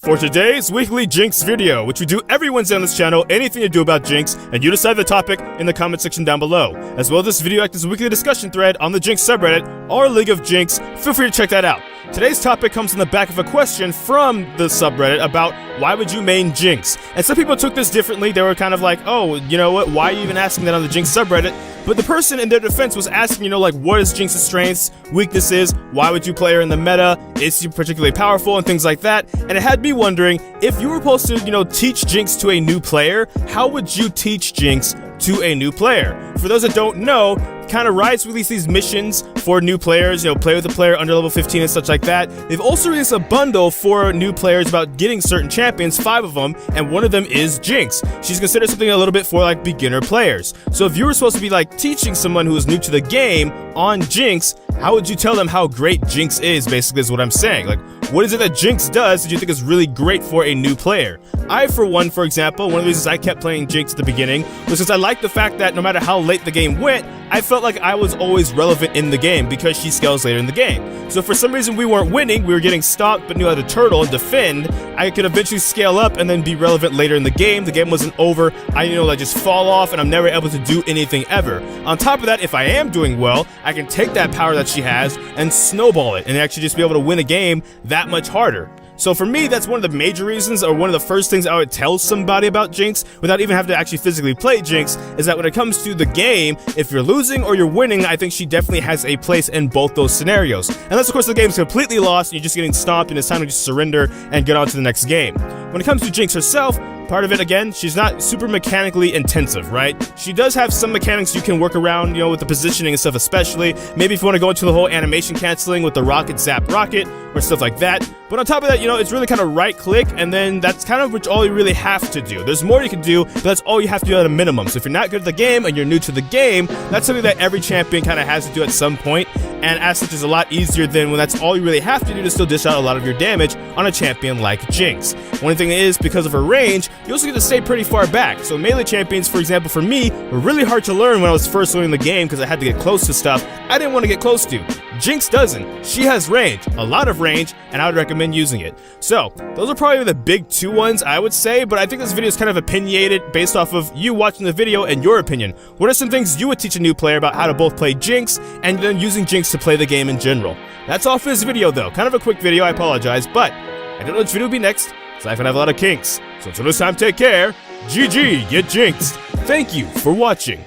For today's weekly Jinx video, which we do every Wednesday on this channel, anything to do about Jinx, and you decide the topic in the comment section down below. As well as this video acts as a weekly discussion thread on the Jinx subreddit, or League of Jinx, feel free to check that out. Today's topic comes in the back of a question from the subreddit about why would you main Jinx? And some people took this differently. They were kind of like, oh, you know what, why are you even asking that on the Jinx subreddit? But the person in their defense was asking, like, what is Jinx's strengths, weaknesses, why would you play her in the meta, is she particularly powerful, and things like that. And it had me wondering, if you were supposed to, teach Jinx to a new player, how would you teach Jinx to a new player? For those that don't know, kind of Riot's released these missions for new players, play with a player under level 15 and such like that. They've also released a bundle for new players about getting certain champions, 5 of them, and one of them is Jinx. She's considered something a little bit for like beginner players. So if you were supposed to be like teaching someone who is new to the game on Jinx, how would you tell them how great Jinx is, basically is what I'm saying. Like, what is it that Jinx does that you think is really great for a new player? I, for example, one of the reasons I kept playing Jinx at the beginning was because I liked the fact that no matter how late the game went, I felt like I was always relevant in the game because she scales later in the game. So if for some reason we weren't winning, we were getting stomped but knew how to turtle and defend, I could eventually scale up and then be relevant later in the game. The game wasn't over, I just fall off and I'm never able to do anything ever. On top of that, if I am doing well, I can take that power that she has and snowball it and actually just be able to win a game that much harder. So for me, that's one of the major reasons, or one of the first things I would tell somebody about Jinx, without even having to actually physically play Jinx, is that when it comes to the game, if you're losing or you're winning, I think she definitely has a place in both those scenarios. Unless, of course, the game's completely lost and you're just getting stomped and it's time to just surrender and get on to the next game. When it comes to Jinx herself, part of it, again, she's not super mechanically intensive, right? She does have some mechanics you can work around, with the positioning and stuff especially. Maybe if you want to go into the whole animation canceling with the rocket zap rocket or stuff like that. But on top of that, it's really kind of right click, and then that's kind of all you really have to do. There's more you can do, but that's all you have to do at a minimum. So if you're not good at the game and you're new to the game, that's something that every champion kind of has to do at some point, and as such is a lot easier than when that's all you really have to do to still dish out a lot of your damage on a champion like Jinx. One thing is, because of her range, you also get to stay pretty far back. So melee champions, for example, for me, were really hard to learn when I was first learning the game because I had to get close to stuff I didn't want to get close to. Jinx doesn't. She has range, a lot of range, and I would recommend using it. So, those are probably the big 2 ones I would say, but I think this video is kind of opinionated based off of you watching the video and your opinion. What are some things you would teach a new player about how to both play Jinx and then using Jinx to play the game in general? That's all for this video though. Kind of a quick video, I apologize, but I don't know which video will be next, so I can have a lot of kinks. So until this time, take care. GG, get Jinxed. Thank you for watching.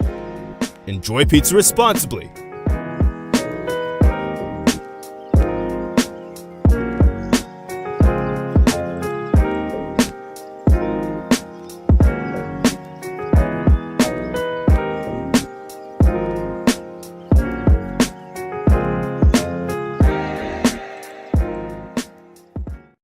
Enjoy pizza responsibly.